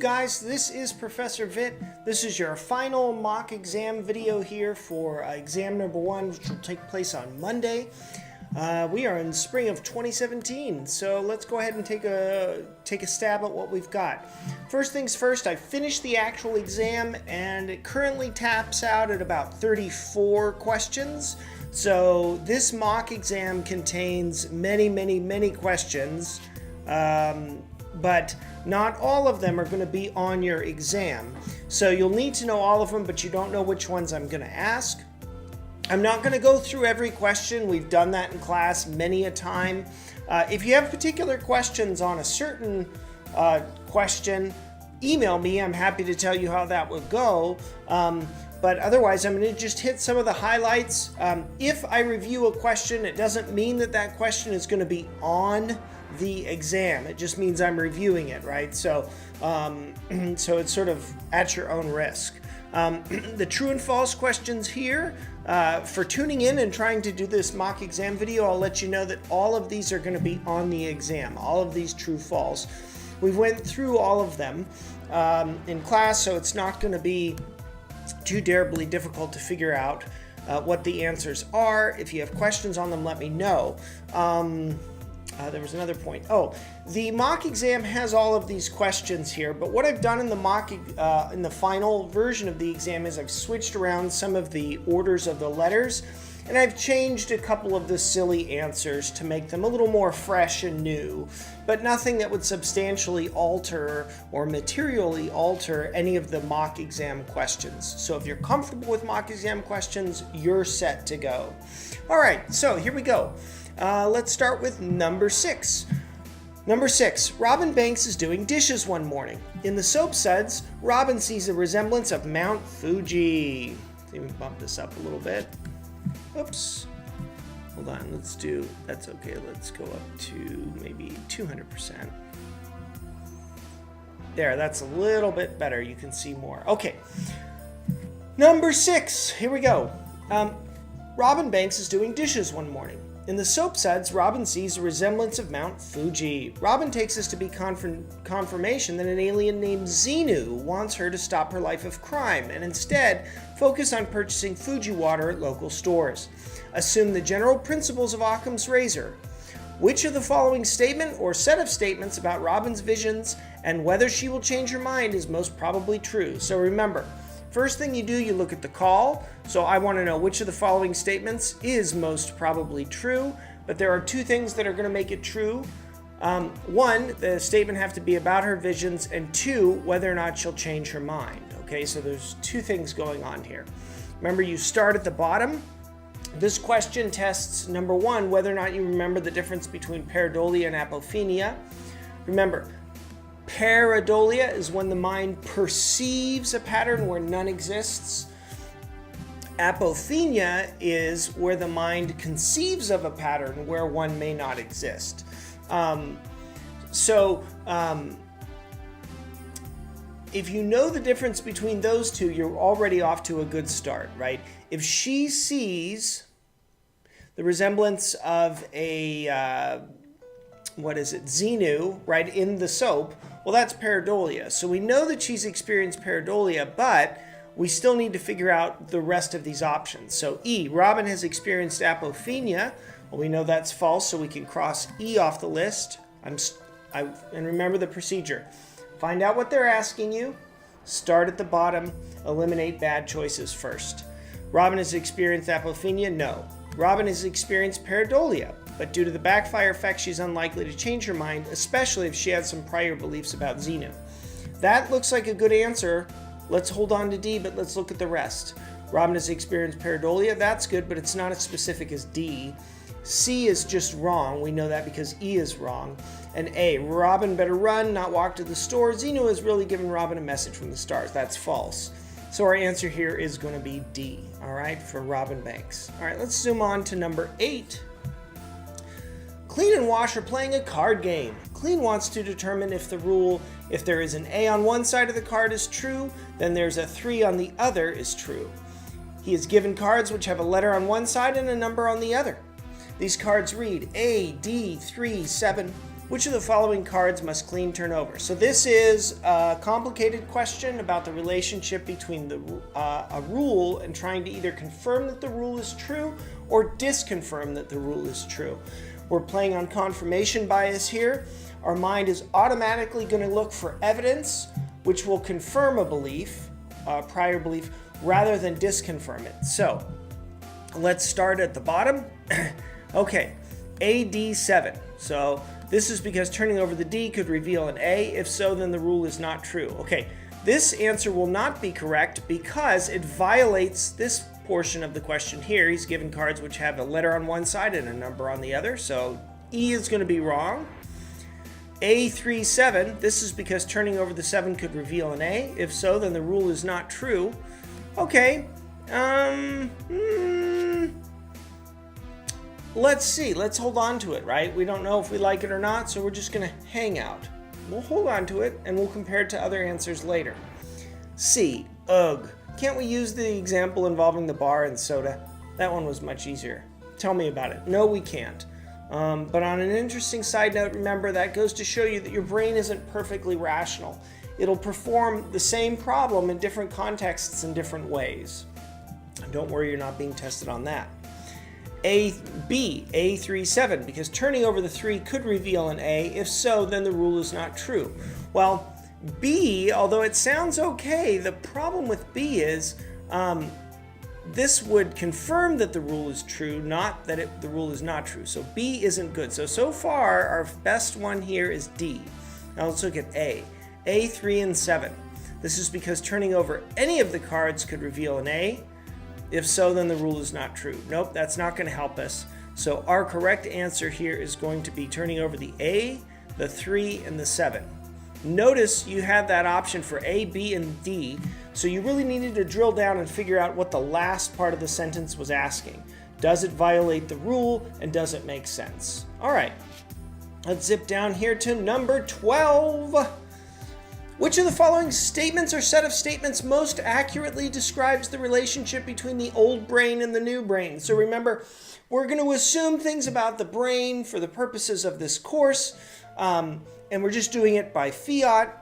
guys, this is Professor Vitt. This is your final mock exam video here for exam number 1, which will take place on Monday. We are in spring of 2017, so let's go ahead and take a stab at what we've got. First things first, I finished the actual exam and it currently taps out at about 34 questions. So this mock exam contains many questions, but not all of them are going to be on your exam. So you'll need to know all of them, but you don't know which ones I'm going to ask. I'm not going to go through every question. We've done that in class many a time. If you have particular questions on a certain question, email me. I'm happy to tell you how that would go. But otherwise, I'm going to just hit some of the highlights. If I review a question, it doesn't mean that that question is going to be on the exam. It just means I'm reviewing it, right? So, so it's sort of at your own risk. The true and false questions here, for tuning in and trying to do this mock exam video, I'll let you know that all of these are going to be on the exam, all of these true false. We went through all of them in class, so it's not going to be too terribly difficult to figure out what the answers are. If you have questions on them, let me know. There was another point. Oh, the mock exam has all of these questions here, but what I've done in the in the final version of the exam is I've switched around some of the orders of the letters, and I've changed a couple of the silly answers to make them a little more fresh and new, but nothing that would substantially alter or materially alter any of the mock exam questions. So if you're comfortable with mock exam questions, you're set to go. All right, so here we go. Let's start with number 6. Number 6, Robin Banks is doing dishes one morning. In the soap suds, Robin sees a resemblance of Mount Fuji. Let me bump this up a little bit. Oops. Hold on, that's okay. Let's go up to maybe 200%. There, that's a little bit better. You can see more. Okay. Number 6, here we go. Robin Banks is doing dishes one morning. In the soap suds, Robin sees a resemblance of Mount Fuji. Robin takes this to be confirmation that an alien named Xenu wants her to stop her life of crime and instead focus on purchasing Fuji water at local stores. Assume the general principles of Occam's razor. Which of the following statement or set of statements about Robin's visions and whether she will change her mind is most probably true? So remember, first thing you do, you look at the call. So I want to know which of the following statements is most probably true, but there are two things that are going to make it true. One, the statement have to be about her visions, and two, whether or not she'll change her mind. Okay, so there's two things going on here. Remember, you start at the bottom. This question tests, number 1, whether or not you remember the difference between pareidolia and apophenia. Remember, pareidolia is when the mind perceives a pattern where none exists. Apophenia is where the mind conceives of a pattern where one may not exist. If you know the difference between those two, you're already off to a good start, right? If she sees the resemblance of a Xenu, right, in the soap, well, that's pareidolia. So we know that she's experienced pareidolia, but we still need to figure out the rest of these options. So E, Robin has experienced apophenia. Well, we know that's false, so we can cross E off the list. And remember the procedure. Find out what they're asking you, start at the bottom, eliminate bad choices first. Robin has experienced apophenia? No. Robin has experienced pareidolia, but due to the backfire effect, she's unlikely to change her mind, especially if she had some prior beliefs about Xenu. That looks like a good answer. Let's hold on to D, but let's look at the rest. Robin has experienced pareidolia. That's good, but it's not as specific as D. C is just wrong. We know that because E is wrong. And A, Robin better run, not walk to the store. Xenu has really given Robin a message from the stars. That's false. So our answer here is going to be D, all right, for Robin Banks. All right, let's zoom on to number 8. Clean and Wash are playing a card game. Clean wants to determine if the rule, if there is an A on one side of the card is true, then there's a 3 on the other is true. He is given cards which have a letter on one side and a number on the other. These cards read A, D, 3, 7. Which of the following cards must clean turn over? So this is a complicated question about the relationship between a rule and trying to either confirm that the rule is true or disconfirm that the rule is true. We're playing on confirmation bias here. Our mind is automatically going to look for evidence which will confirm a belief, prior belief, rather than disconfirm it. So let's start at the bottom. Okay, AD7. So this is because turning over the D could reveal an A. If so, then the rule is not true. Okay, this answer will not be correct because it violates this portion of the question here. He's given cards which have a letter on one side and a number on the other, so E is going to be wrong. A37, this is because turning over the 7 could reveal an A. If so, then the rule is not true. Okay, let's see. Let's hold on to it, right? We don't know if we like it or not, so we're just going to hang out. We'll hold on to it, and we'll compare it to other answers later. C, ugh. Can't we use the example involving the bar and soda? That one was much easier. Tell me about it. No, we can't. But on an interesting side note, remember, that goes to show you that your brain isn't perfectly rational. It'll perform the same problem in different contexts in different ways. Don't worry, you're not being tested on that. A37, because turning over the 3 could reveal an A. If so, then the rule is not true. Well, B, although it sounds okay, the problem with B is this would confirm that the rule is true, not that the rule is not true. So B isn't good. So far, our best one here is D. Now let's look at A. A3 and 7. This is because turning over any of the cards could reveal an A. If so, then the rule is not true. Nope, that's not going to help us. So our correct answer here is going to be turning over the A, the 3, and the 7. Notice you had that option for A, B, and D, so you really needed to drill down and figure out what the last part of the sentence was asking. Does it violate the rule, and does it make sense? All right, let's zip down here to number 12. Which of the following statements or set of statements most accurately describes the relationship between the old brain and the new brain? So remember, we're going to assume things about the brain for the purposes of this course, and we're just doing it by fiat.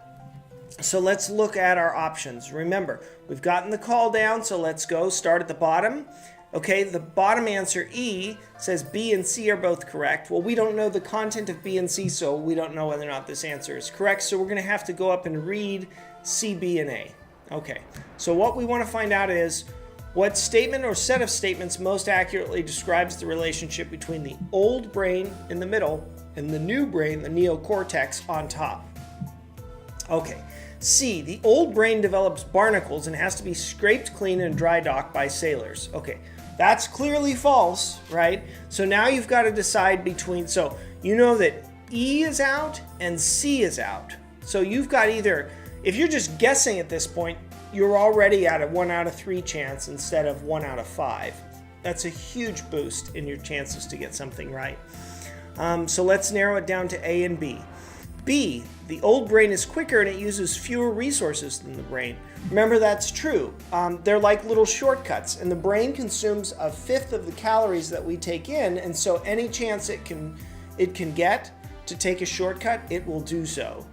So let's look at our options. Remember, we've gotten the call down, so let's go start at the bottom. Okay, the bottom answer, E, says B and C are both correct. Well, we don't know the content of B and C, so we don't know whether or not this answer is correct. So we're going to have to go up and read C, B, and A. Okay, so what we want to find out is what statement or set of statements most accurately describes the relationship between the old brain in the middle and the new brain, the neocortex, on top. Okay, C, the old brain develops barnacles and has to be scraped clean and dry docked by sailors. Okay, that's clearly false, right? So now you've got to decide between, so you know that E is out and C is out. So you've got either, if you're just guessing at this point, you're already at a 1 out of 3 chance instead of 1 out of 5. That's a huge boost in your chances to get something right. So let's narrow it down to A and B. B, the old brain is quicker and it uses fewer resources than the brain. Remember, that's true. They're like little shortcuts, and the brain consumes 1/5 of the calories that we take in, and so any chance it can get to take a shortcut, it will do so.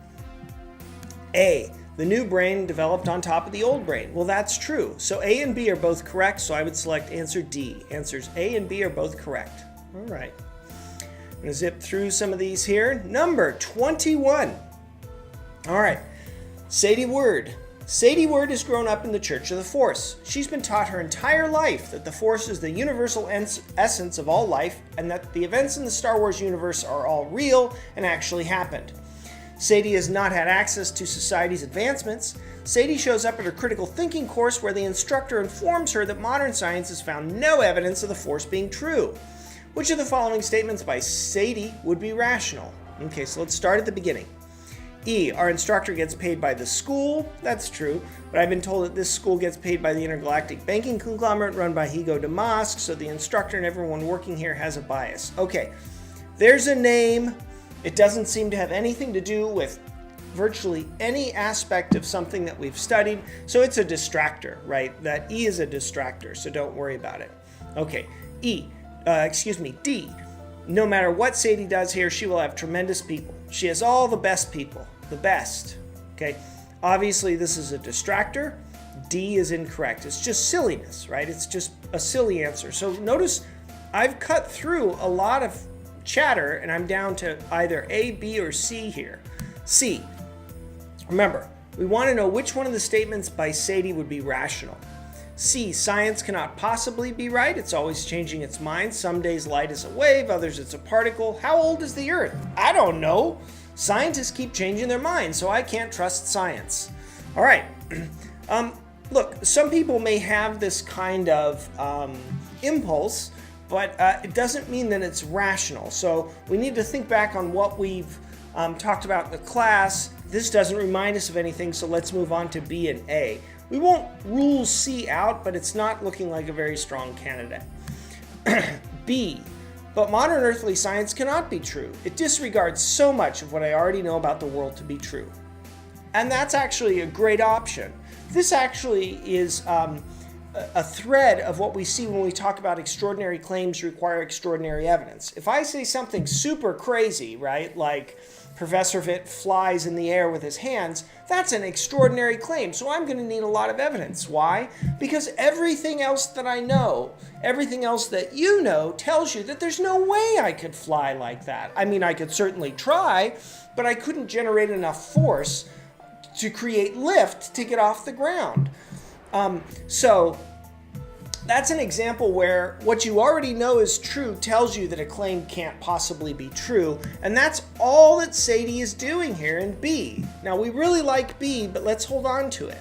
A, the new brain developed on top of the old brain. Well, that's true. So A and B are both correct, so I would select answer D. Answers A and B are both correct. All right. I'm going to zip through some of these here. Number 21. All right. Sadie Word. Sadie Word has grown up in the Church of the Force. She's been taught her entire life that the Force is the universal essence of all life and that the events in the Star Wars universe are all real and actually happened. Sadie has not had access to society's advancements. Sadie shows up at her critical thinking course where the instructor informs her that modern science has found no evidence of the Force being true. Which of the following statements by Sadie would be rational? Okay, so let's start at the beginning. E, our instructor gets paid by the school. That's true, but I've been told that this school gets paid by the intergalactic banking conglomerate run by Higo Damask, so the instructor and everyone working here has a bias. Okay, there's a name. It doesn't seem to have anything to do with virtually any aspect of something that we've studied, so it's a distractor, right? That E is a distractor, so don't worry about it. Okay, D. no matter what Sadie does here, she will have tremendous people. She has all the best people, the best. Okay, obviously this is a distractor. D is incorrect. It's just silliness, right? It's just a silly answer. So notice I've cut through a lot of chatter and I'm down to either A, B, or C here. C. Remember, we want to know which one of the statements by Sadie would be rational. C, science cannot possibly be right. It's always changing its mind. Some days light is a wave, others it's a particle. How old is the Earth? I don't know. Scientists keep changing their minds, so I can't trust science. All right. Look, some people may have this kind of impulse, but it doesn't mean that it's rational. So we need to think back on what we've talked about in the class. This doesn't remind us of anything, so let's move on to B and A. We won't rule C out, but it's not looking like a very strong candidate. B, but modern earthly science cannot be true. It disregards so much of what I already know about the world to be true. And that's actually a great option. This actually is a thread of what we see when we talk about extraordinary claims require extraordinary evidence. If I say something super crazy, right, like Professor Vitt flies in the air with his hands, that's an extraordinary claim, so I'm going to need a lot of evidence. Why? Because everything else that I know, everything else that you know, tells you that there's no way I could fly like that. I mean, I could certainly try, but I couldn't generate enough force to create lift to get off the ground. So that's an example where what you already know is true tells you that a claim can't possibly be true, and that's all that Sadie is doing here in B. Now, we really like B, but let's hold on to it.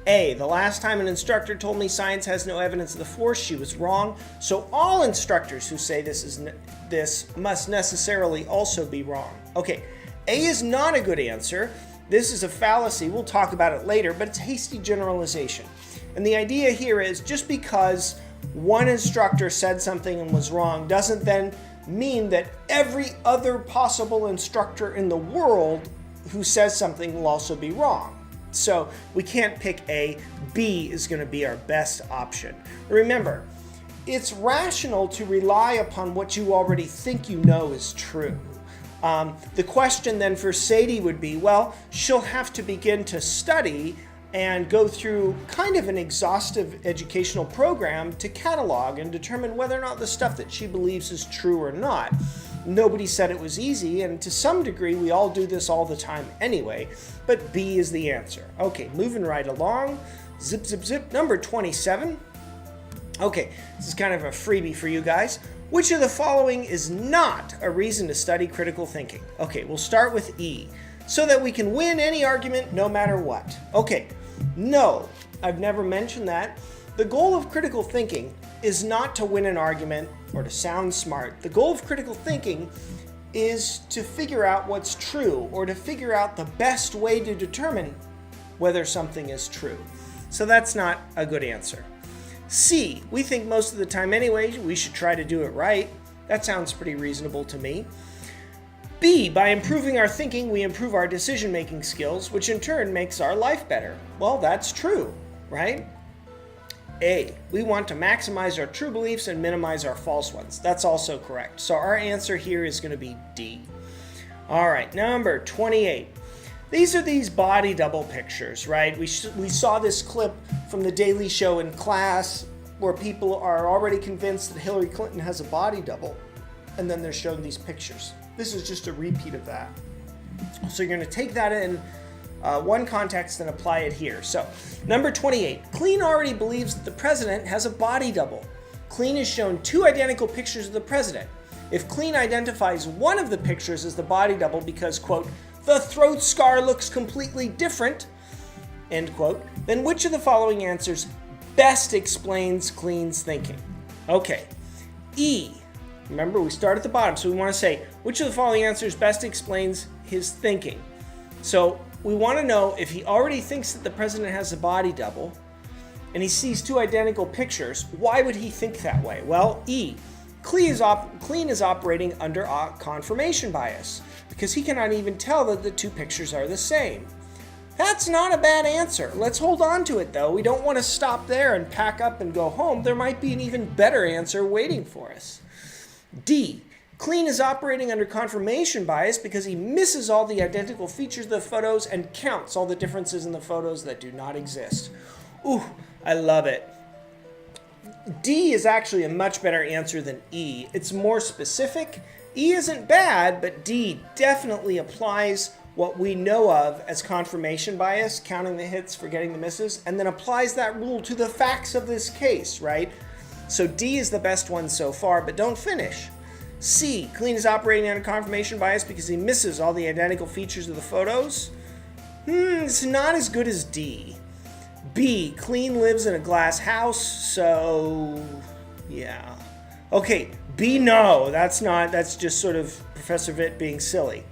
A, the last time an instructor told me science has no evidence of the force, she was wrong, so all instructors who say this must necessarily also be wrong. Okay, A is not a good answer. This is a fallacy. We'll talk about it later, but it's hasty generalization. And the idea here is just because one instructor said something and was wrong doesn't then mean that every other possible instructor in the world who says something will also be wrong. So we can't pick A. B is going to be our best option. Remember, it's rational to rely upon what you already think you know is true. The question then for Sadie would be, well, she'll have to begin to study and go through kind of an exhaustive educational program to catalog and determine whether or not the stuff that she believes is true or not. Nobody said it was easy, and to some degree we all do this all the time anyway, but B is the answer. Okay, moving right along. Zip, zip, zip. Number 27. Okay, this is kind of a freebie for you guys. Which of the following is not a reason to study critical thinking? Okay, we'll start with E. So that we can win any argument no matter what. Okay, no, I've never mentioned that. The goal of critical thinking is not to win an argument or to sound smart. The goal of critical thinking is to figure out what's true or to figure out the best way to determine whether something is true. So that's not a good answer. C, we think most of the time anyway, we should try to do it right. That sounds pretty reasonable to me. B, by improving our thinking, we improve our decision-making skills, which in turn makes our life better. Well, that's true, right? A, we want to maximize our true beliefs and minimize our false ones. That's also correct. So our answer here is going to be D. All right, number 28. These are these body double pictures, right? We saw this clip from the Daily Show in class where people are already convinced that Hillary Clinton has a body double, and then they're shown these pictures. This is just a repeat of that. So you're going to take that in one context and apply it here. So, number 28. Clean already believes that the president has a body double. Clean has shown two identical pictures of the president. If Clean identifies one of the pictures as the body double because, quote, the throat scar looks completely different, end quote, then which of the following answers best explains Clean's thinking? Okay. E. Remember, we start at the bottom, so we want to say, which of the following answers best explains his thinking? So we want to know if he already thinks that the president has a body double, and he sees two identical pictures, why would he think that way? Well, E. Clean is operating under a confirmation bias, because he cannot even tell that the two pictures are the same. That's not a bad answer. Let's hold on to it, though. We don't want to stop there and pack up and go home. There might be an even better answer waiting for us. D. Clean is operating under confirmation bias because he misses all the identical features of the photos and counts all the differences in the photos that do not exist. Ooh, I love it. D is actually a much better answer than E. It's more specific. E isn't bad, but D definitely applies what we know of as confirmation bias, counting the hits, forgetting the misses, and then applies that rule to the facts of this case, right? So D is the best one so far, but don't finish. C, Clean is operating under confirmation bias because he misses all the identical features of the photos. It's not as good as D. B, Clean lives in a glass house, so yeah. Okay, B, no, that's just sort of Professor Vitt being silly.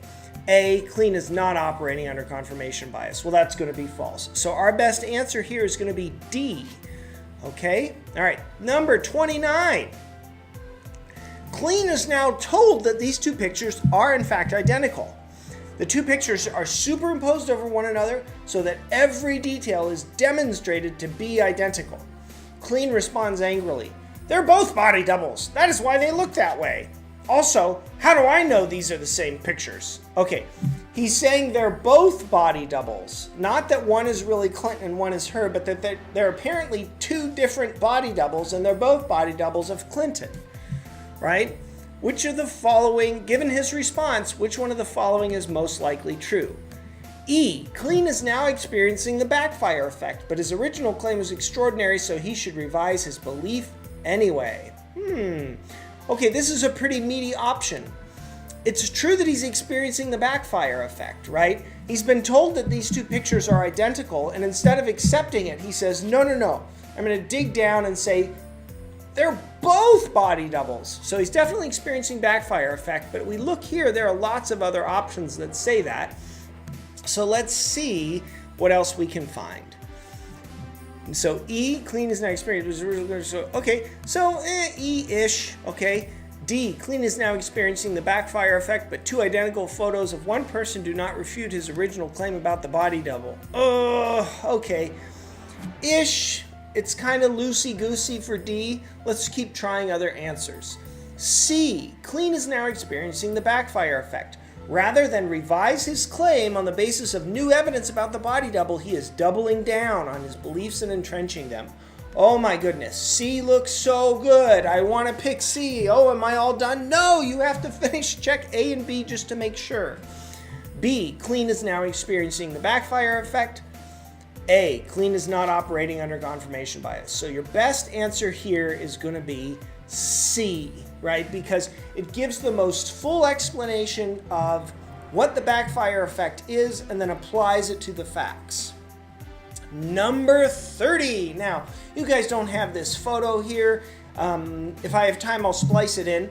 A, Clean is not operating under confirmation bias. Well, that's going to be false. So our best answer here is going to be D. Okay? All right, number 29. Clean is now told that these two pictures are in fact identical. The two pictures are superimposed over one another so that every detail is demonstrated to be identical. Clean responds angrily. They're both body doubles. That is why they look that way. Also, how do I know these are the same pictures? Okay, he's saying they're both body doubles. Not that one is really Clinton and one is her, but that they're apparently two different body doubles and they're both body doubles of Clinton. Right? Which of the following, given his response, which one of the following is most likely true? E, Clean is now experiencing the backfire effect, but his original claim was extraordinary, so he should revise his belief anyway. Okay, this is a pretty meaty option. It's true that he's experiencing the backfire effect, right? He's been told that these two pictures are identical, and instead of accepting it, he says, no. I'm going to dig down and say, they're both body doubles. So he's definitely experiencing backfire effect, but we look here, there are lots of other options that say that. So let's see what else we can find. So E, Clean is now experiencing, okay, so E-ish, okay. D, Clean is now experiencing the backfire effect, but two identical photos of one person do not refute his original claim about the body double. Okay. Ish. It's kind of loosey-goosey for D. Let's keep trying other answers. C, Clean is now experiencing the backfire effect. Rather than revise his claim on the basis of new evidence about the body double, he is doubling down on his beliefs and entrenching them. Oh my goodness, C looks so good. I want to pick C. Oh, am I all done? No, you have to finish. Check A and B just to make sure. B, Clean is now experiencing the backfire effect. A, Clean is not operating under confirmation bias. So your best answer here is going to be C, right? Because it gives the most full explanation of what the backfire effect is and then applies it to the facts. Number 30. Now, you guys don't have this photo here. If I have time, I'll splice it in.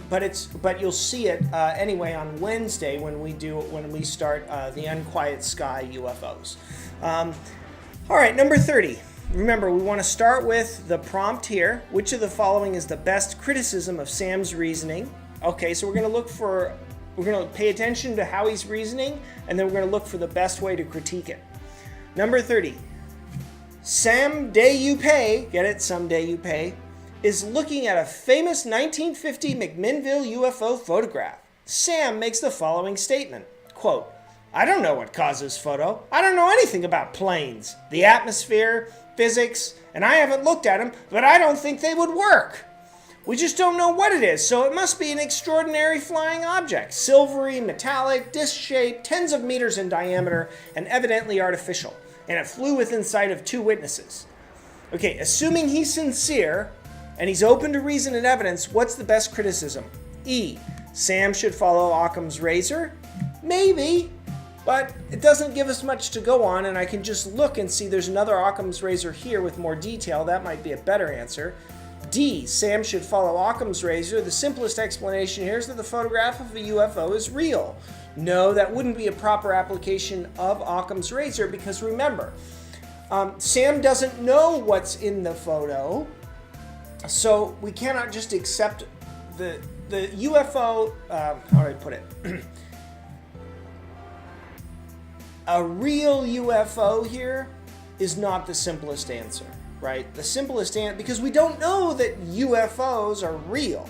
But you'll see it anyway on Wednesday when we start the Unquiet Sky UFOs. All right, number 30. Remember, we want to start with the prompt here. Which of the following is the best criticism of Sam's reasoning? Okay, so we're going to pay attention to how he's reasoning, and then we're going to look for the best way to critique it. Number 30. Someday You Pay, get it? Someday You Pay, is looking at a famous 1950 McMinnville UFO photograph. Sam makes the following statement, quote, I don't know what caused this photo. I don't know anything about planes, the atmosphere, physics, and I haven't looked at them, but I don't think they would work. We just don't know what it is, so it must be an extraordinary flying object. Silvery, metallic, disc-shaped, tens of meters in diameter, and evidently artificial. And it flew within sight of two witnesses. Okay, assuming he's sincere, and he's open to reason and evidence, what's the best criticism? E, Sam should follow Occam's razor? Maybe, but it doesn't give us much to go on, and I can just look and see there's another Occam's razor here with more detail. That might be a better answer. D, Sam should follow Occam's razor. The simplest explanation here is that the photograph of a UFO is real. No, that wouldn't be a proper application of Occam's razor because remember, Sam doesn't know what's in the photo, so we cannot just accept the UFO, how do I put it? A real UFO here is not the simplest answer, right? The simplest answer, because we don't know that UFOs are real.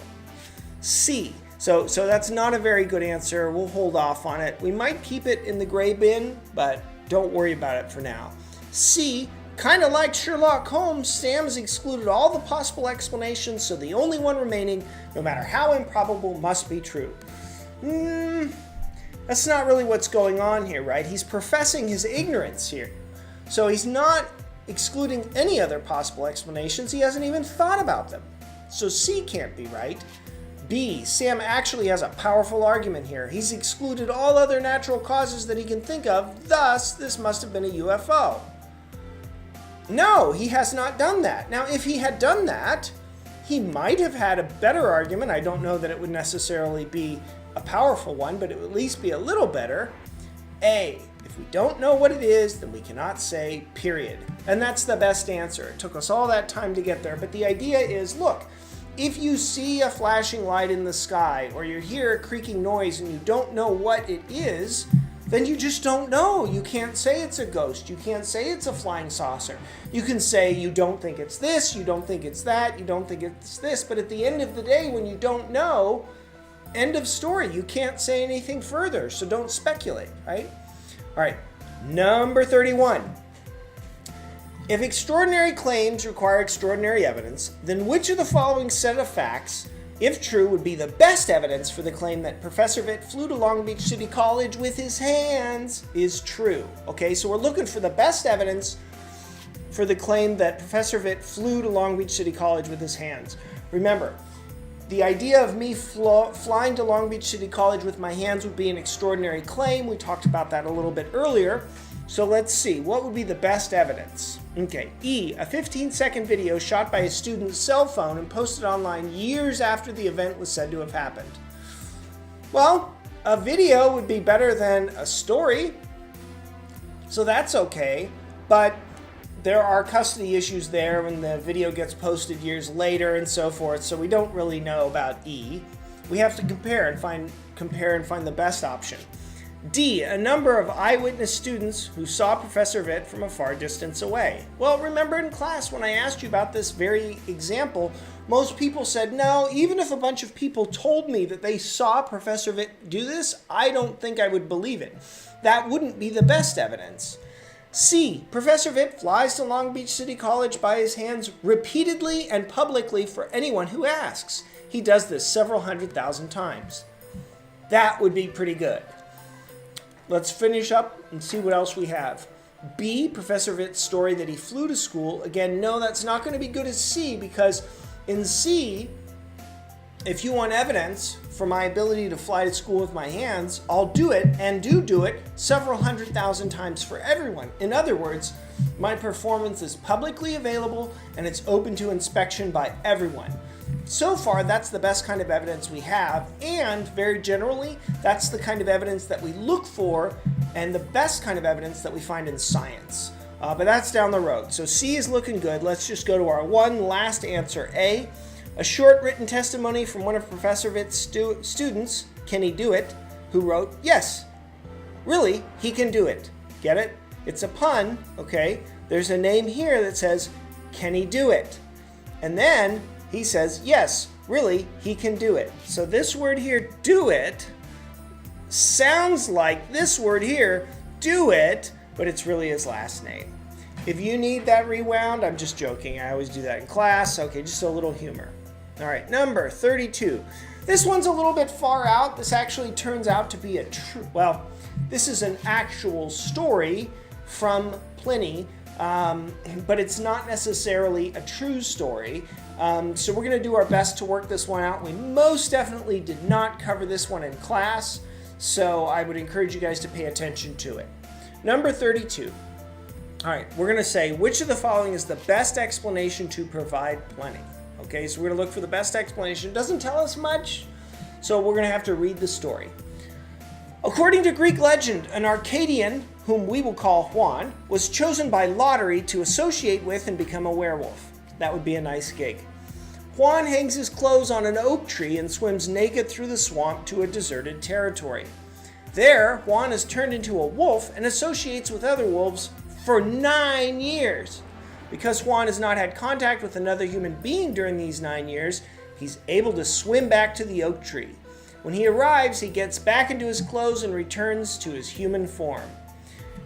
C. So that's not a very good answer. We'll hold off on it. We might keep it in the gray bin, but don't worry about it for now. C. Kind of like Sherlock Holmes, Sam's excluded all the possible explanations, so the only one remaining, no matter how improbable, must be true. That's not really what's going on here, right? He's professing his ignorance here. So he's not excluding any other possible explanations. He hasn't even thought about them. So C can't be right. B, Sam actually has a powerful argument here. He's excluded all other natural causes that he can think of, thus this must have been a UFO. No, he has not done that. Now, if he had done that, he might have had a better argument. I don't know that it would necessarily be a powerful one, but it would at least be a little better. A, if we don't know what it is, then we cannot say, period. And that's the best answer. It took us all that time to get there. But the idea is, look, if you see a flashing light in the sky or you hear a creaking noise and you don't know what it is, then you just don't know. You can't say it's a ghost. You can't say it's a flying saucer. You can say you don't think it's this, you don't think it's that, you don't think it's this. But at the end of the day, when you don't know, end of story. You can't say anything further, so don't speculate, right? All right, number 31. If extraordinary claims require extraordinary evidence, then which of the following set of facts, if true, would be the best evidence for the claim that Professor Vitt flew to Long Beach City College with his hands is true? Okay, so we're looking for the best evidence for the claim that Professor Vitt flew to Long Beach City College with his hands. Remember, the idea of me flying to Long Beach City College with my hands would be an extraordinary claim. We talked about that a little bit earlier. So let's see, what would be the best evidence? Okay, E, a 15-second video shot by a student's cell phone and posted online years after the event was said to have happened. Well, a video would be better than a story, so that's okay, but there are custody issues there when the video gets posted years later and so forth, so we don't really know about E. We have to compare and find the best option. D, a number of eyewitness students who saw Professor Vitt from a far distance away. Well, remember in class when I asked you about this very example, most people said, no, even if a bunch of people told me that they saw Professor Vitt do this, I don't think I would believe it. That wouldn't be the best evidence. C, Professor Vitt flies to Long Beach City College by his hands repeatedly and publicly for anyone who asks. He does this several 100,000 times. That would be pretty good. Let's finish up and see what else we have. B, Professor Vitt's story that he flew to school. Again, no, that's not going to be good as C, because in C, if you want evidence for my ability to fly to school with my hands, I'll do it, and do it several 100,000 times for everyone. In other words, my performance is publicly available and it's open to inspection by everyone. So far, that's the best kind of evidence we have, and very generally, that's the kind of evidence that we look for and the best kind of evidence that we find in science. But that's down the road. So C is looking good. Let's just go to our one last answer. A short written testimony from one of Professor Vitt's students, can he do it, who wrote, yes, really, he can do it. Get it? It's a pun, okay? There's a name here that says, can he do it? And then he says, yes, really, he can do it. So this word here, do it, sounds like this word here, do it, but it's really his last name. If you need that rewound, I'm just joking. I always do that in class. Okay, just a little humor. All right, number 32. This one's a little bit far out. This actually turns out to be this is an actual story from Pliny, but it's not necessarily a true story. So we're going to do our best to work this one out. We most definitely did not cover this one in class, so I would encourage you guys to pay attention to it. Number 32. All right, we're going to say, which of the following is the best explanation to provide Pliny? Okay, so we're going to look for the best explanation. It doesn't tell us much, so we're going to have to read the story. According to Greek legend, an Arcadian, whom we will call Juan, was chosen by lottery to associate with and become a werewolf. That would be a nice gig. Juan hangs his clothes on an oak tree and swims naked through the swamp to a deserted territory. There, Juan is turned into a wolf and associates with other wolves for 9 years. Because Juan has not had contact with another human being during these 9 years, He's able to swim back to the oak tree. When he arrives, he gets back into his clothes and returns to his human form.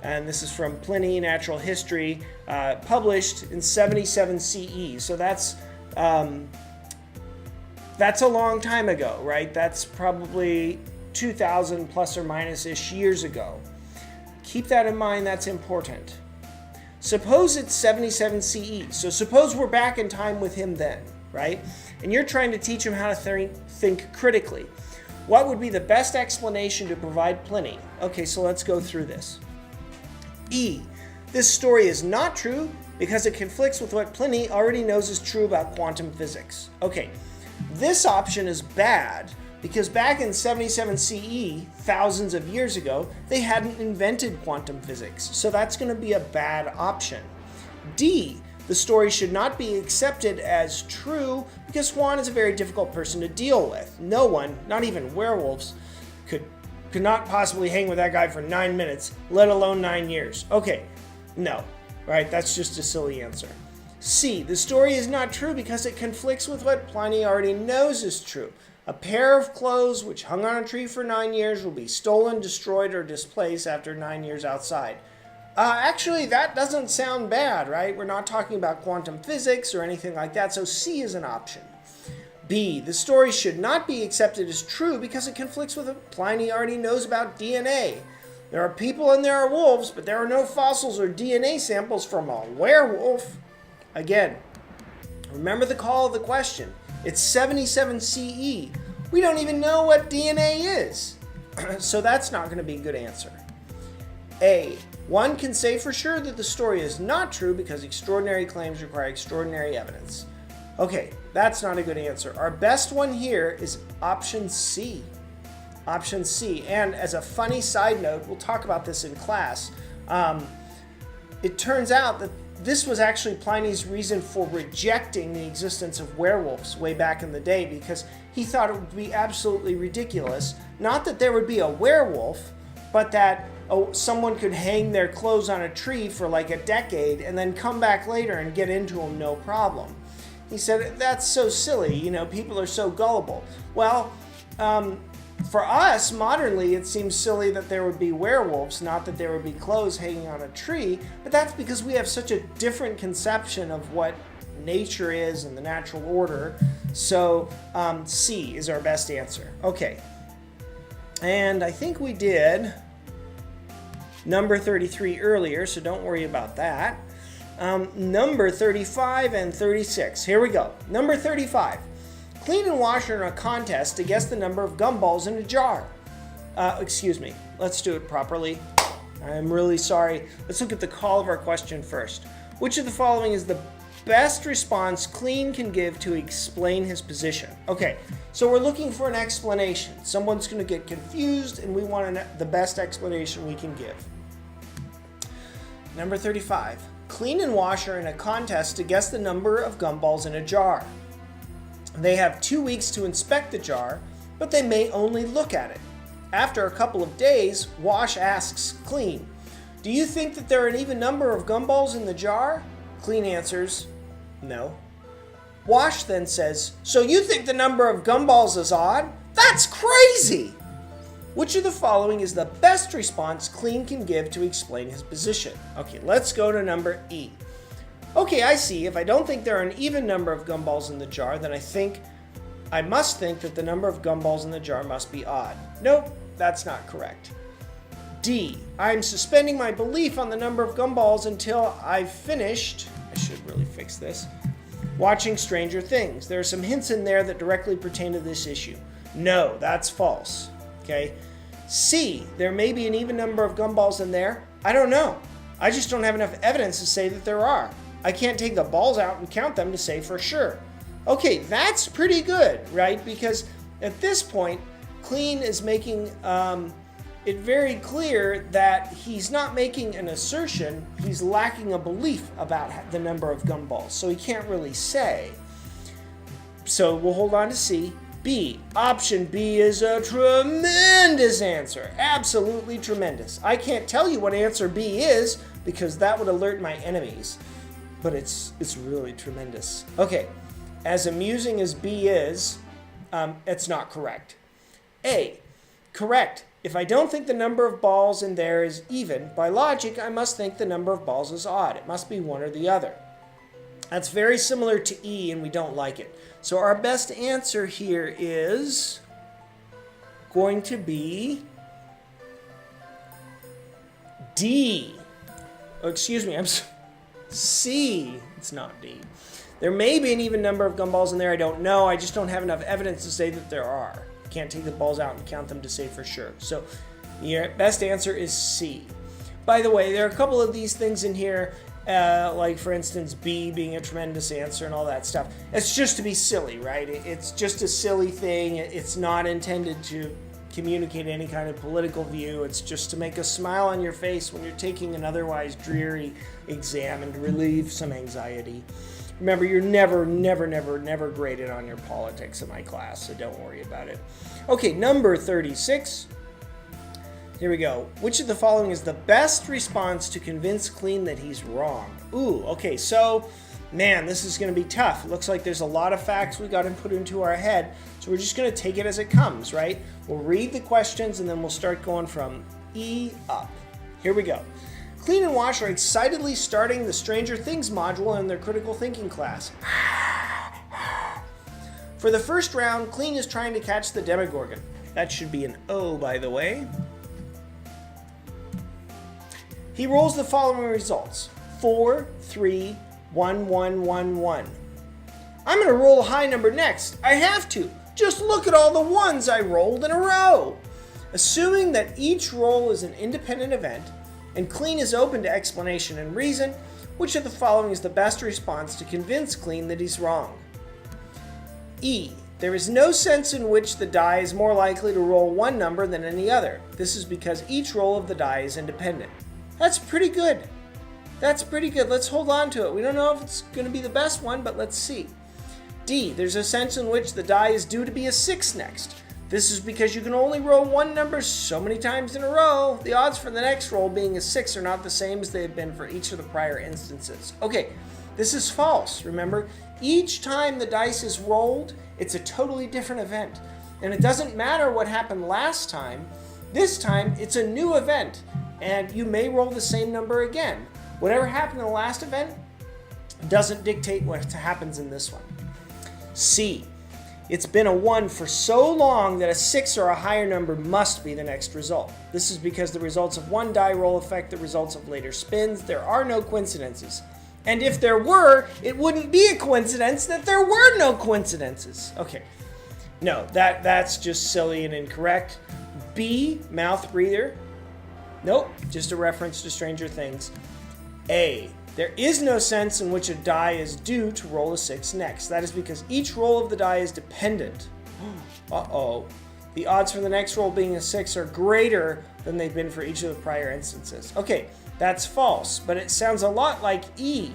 And this is from Pliny, Natural History, published in 77 CE. So that's a long time ago, right? That's probably 2,000 plus or minus-ish years ago. Keep that in mind, that's important. Suppose it's 77 CE. So suppose we're back in time with him then, right? And you're trying to teach him how to think critically. What would be the best explanation to provide Pliny? Okay, so let's go through this. E. This story is not true because it conflicts with what Pliny already knows is true about quantum physics. Okay, this option is bad because back in 77 CE, thousands of years ago, they hadn't invented quantum physics. So that's going to be a bad option. D. The story should not be accepted as true because Juan is a very difficult person to deal with. No one, not even werewolves, could not possibly hang with that guy for 9 minutes, let alone 9 years. Okay, no, right? That's just a silly answer. C. The story is not true because it conflicts with what Pliny already knows is true. A pair of clothes which hung on a tree for 9 years will be stolen, destroyed, or displaced after 9 years outside. Actually, that doesn't sound bad, right? We're not talking about quantum physics or anything like that, so C is an option. B. The story should not be accepted as true because it conflicts with what Pliny already knows about DNA. There are people and there are wolves, but there are no fossils or DNA samples from a werewolf. Again, remember the call of the question. It's 77 CE. We don't even know what DNA is. So that's not going to be a good answer. A. One can say for sure that the story is not true because extraordinary claims require extraordinary evidence. Okay, that's not a good answer. Our best one here is option C. Option C. And as a funny side note, we'll talk about this in class. It turns out that this was actually Pliny's reason for rejecting the existence of werewolves way back in the day because he thought it would be absolutely ridiculous. Not that there would be a werewolf, but that someone could hang their clothes on a tree for like a decade and then come back later and get into them no problem. He said, that's so silly, you know, people are so gullible. Well, for us, modernly, it seems silly that there would be werewolves, not that there would be clothes hanging on a tree, but that's because we have such a different conception of what nature is and the natural order. So C is our best answer. Okay, and I think we did number 33 earlier, so don't worry about that. Number 35 and 36. Here we go. Number 35. Clean and wash are in a contest to guess the number of gumballs in a jar. Excuse me. Let's do it properly. I'm really sorry. Let's look at the call of our question first. Which of the following is the best response Clean can give to explain his position? Okay, so we're looking for an explanation. Someone's going to get confused, and we want the best explanation we can give. Number 35. Clean and wash are in a contest to guess the number of gumballs in a jar. They have 2 weeks to inspect the jar, but they may only look at it. After a couple of days, Wash asks Clean, "Do you think that there are an even number of gumballs in the jar?" Clean answers, "No." Wash then says, "So you think the number of gumballs is odd? That's crazy!" Which of the following is the best response Clean can give to explain his position? Okay, let's go to number E. Okay, I see. If I don't think there are an even number of gumballs in the jar, then I must think that the number of gumballs in the jar must be odd. Nope, that's not correct. D. I'm suspending my belief on the number of gumballs until I've finished, I should really fix this, watching Stranger Things. There are some hints in there that directly pertain to this issue. No, that's false. Okay. C. There may be an even number of gumballs in there. I don't know. I just don't have enough evidence to say that there are. I can't take the balls out and count them to say for sure. Okay, that's pretty good, right? Because at this point, Clean is making it very clear that he's not making an assertion, he's lacking a belief about the number of gumballs, so he can't really say. So we'll hold on to C. B. Option B is a tremendous answer. Absolutely tremendous. I can't tell you what answer B is because that would alert my enemies. But it's really tremendous. Okay. as amusing as B is, it's not correct. A, correct. If I don't think the number of balls in there is even, by logic, I must think the number of balls is odd. It must be one or the other. That's very similar to E, and we don't like it. So our best answer here is going to be D. Oh, excuse me, C. It's not D. There may be an even number of gumballs in there. I don't know. I just don't have enough evidence to say that there are. Can't take the balls out and count them to say for sure. So your best answer is C. By the way, there are a couple of these things in here, like for instance, B being a tremendous answer and all that stuff. It's just to be silly, right? It's just a silly thing. It's not intended to communicate any kind of political view. It's just to make a smile on your face when you're taking an otherwise dreary exam and to relieve some anxiety. Remember, you're never graded on your politics in my class, so don't worry about it. Okay, number 36. Here we go. Which of the following is the best response to convince Clean that he's wrong? Ooh, okay, so, man, this is going to be tough. It looks like there's a lot of facts we got to put into our head, so we're just going to take it as it comes, right? We'll read the questions, and then we'll start going from E up. Here we go. Clean and Wash are excitedly starting the Stranger Things module in their critical thinking class. For the first round, Clean is trying to catch the Demogorgon. That should be an O, by the way. He rolls the following results. 4, 3, 1, 1, 1, 1. I'm going to roll a high number next. I have to. Just look at all the ones I rolled in a row. Assuming that each roll is an independent event, and Clean is open to explanation and reason, which of the following is the best response to convince Clean that he's wrong? E. There is no sense in which the die is more likely to roll one number than any other. This is because each roll of the die is independent. That's pretty good. That's pretty good. Let's hold on to it. We don't know if it's going to be the best one, but let's see. D. There's a sense in which the die is due to be a 6 next. This is because you can only roll one number so many times in a row. The odds for the next roll being a 6 are not the same as they have been for each of the prior instances. Okay, this is false. Remember, each time the dice is rolled, it's a totally different event. And it doesn't matter what happened last time. This time, it's a new event, and you may roll the same number again. Whatever happened in the last event doesn't dictate what happens in this one. C. It's been a 1 for so long that a 6 or a higher number must be the next result. This is because the results of one die roll affect the results of later spins. There are no coincidences. And if there were, it wouldn't be a coincidence that there were no coincidences. Okay, no, that's just silly and incorrect. B, mouth breather. Nope, just a reference to Stranger Things. A. There is no sense in which a die is due to roll a 6 next. That is because each roll of the die is dependent. Uh-oh. The odds for the next roll being a 6 are greater than they've been for each of the prior instances. Okay, that's false, but it sounds a lot like E.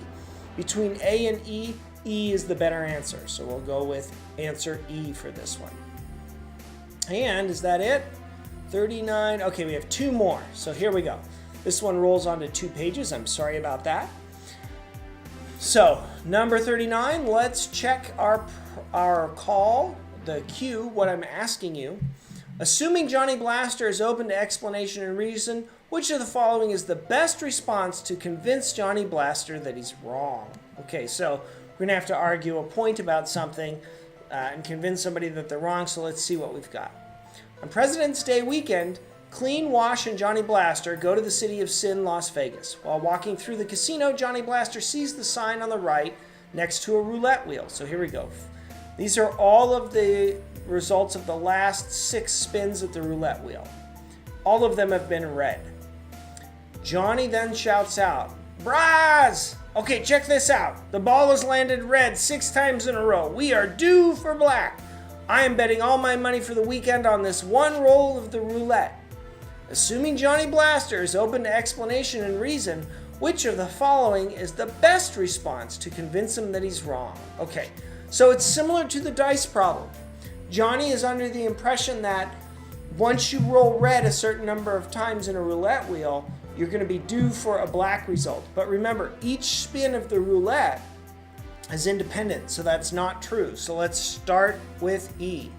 Between A and E, E is the better answer. So we'll go with answer E for this one. And is that it? 39. Okay, we have 2 more. So here we go. This one rolls onto 2 pages. I'm sorry about that. So, number 39, let's check our call, the cue, what I'm asking you. Assuming Johnny Blaster is open to explanation and reason, which of the following is the best response to convince Johnny Blaster that he's wrong? Okay, so we're going to have to argue a point about something and convince somebody that they're wrong, so let's see what we've got. On President's Day weekend, Clean, Wash, and Johnny Blaster go to the City of Sin, Las Vegas. While walking through the casino, Johnny Blaster sees the sign on the right next to a roulette wheel. So here we go. These are all of the results of the last 6 spins at the roulette wheel. All of them have been red. Johnny then shouts out, "Braz! Okay, check this out. The ball has landed red 6 times in a row. We are due for black. I am betting all my money for the weekend on this one roll of the roulette. Assuming Johnny Blaster is open to explanation and reason, which of the following is the best response to convince him that he's wrong?" Okay, so it's similar to the dice problem. Johnny is under the impression that once you roll red a certain number of times in a roulette wheel, you're going to be due for a black result. But remember, each spin of the roulette as independent, so that's not true. So let's start with E.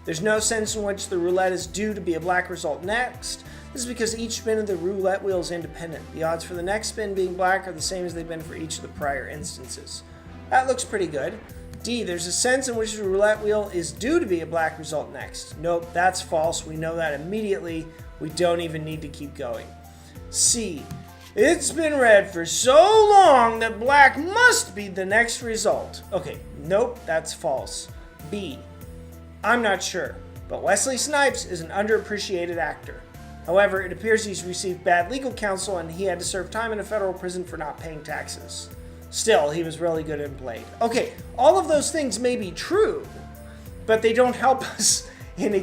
There's no sense in which the roulette is due to be a black result next. This is because each spin of the roulette wheel is independent. The odds for the next spin being black are the same as they've been for each of the prior instances. That looks pretty good. D, there's a sense in which the roulette wheel is due to be a black result next. Nope, that's false. We know that immediately. We don't even need to keep going. C, it's been read for so long that black must be the next result. Okay, nope, that's false. B, I'm not sure, but Wesley Snipes is an underappreciated actor. However, it appears he's received bad legal counsel and he had to serve time in a federal prison for not paying taxes. Still, he was really good in Blade. Okay, all of those things may be true, but they don't help us in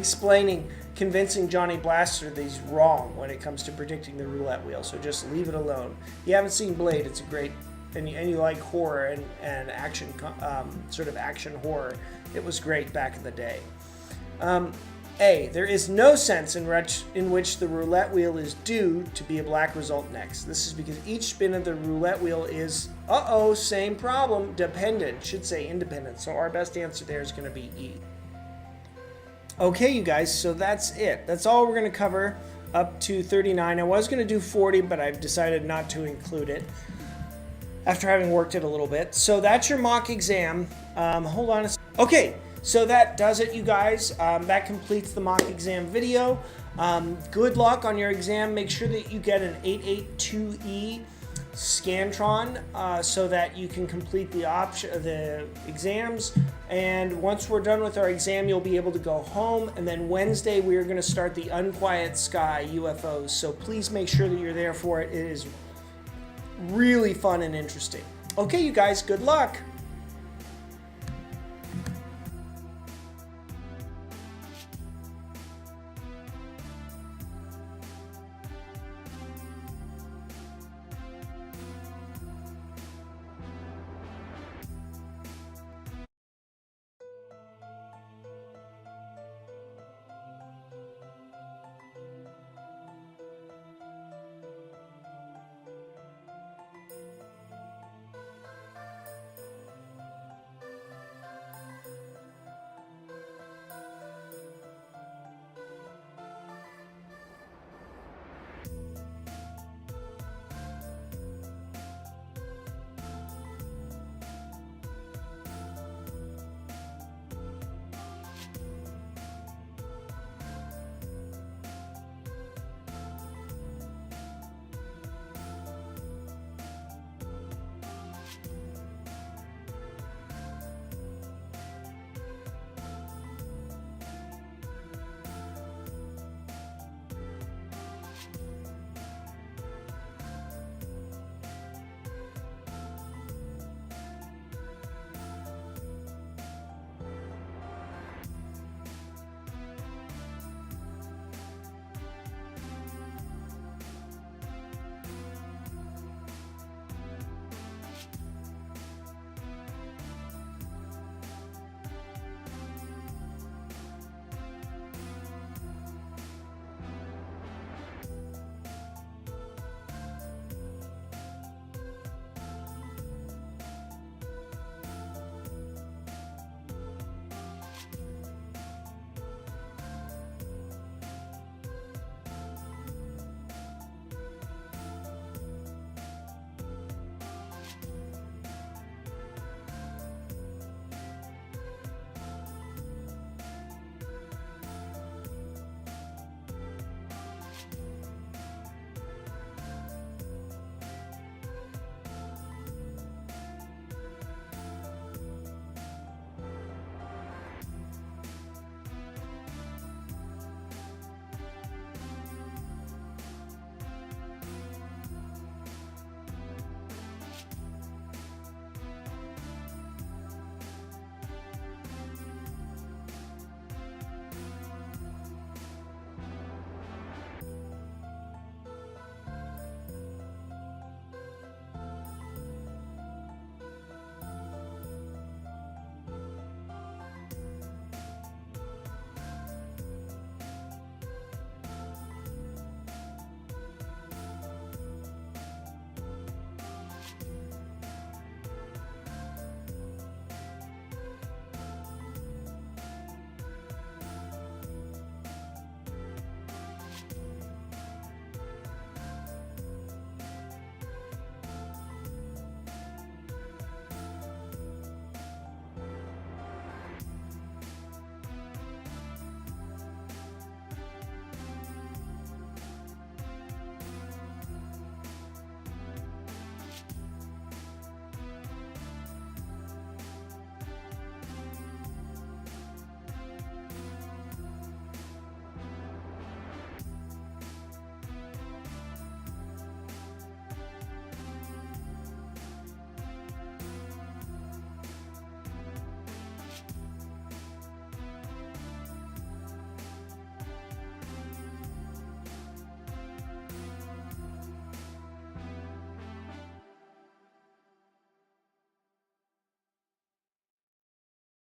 convincing Johnny Blaster that he's wrong when it comes to predicting the roulette wheel, so just leave it alone. If you haven't seen Blade, it's a great, and you like horror and action, sort of action horror, it was great back in the day. A, there is no sense in which the roulette wheel is due to be a black result next. This is because each spin of the roulette wheel is, same problem, dependent. Should say independent. So our best answer there is going to be E. Okay, you guys, so that's it. That's all we're going to cover up to 39. I was going to do 40, but I've decided not to include it after having worked it a little bit. So that's your mock exam. Hold on a second. Okay. So that does it, you guys. That completes the mock exam video. Good luck on your exam. Make sure that you get an 882E Scantron so that you can complete the exams. And once we're done with our exam, you'll be able to go home. And then Wednesday, we are going to start the Unquiet Sky UFOs. So please make sure that you're there for it. It is really fun and interesting. Okay, you guys, good luck.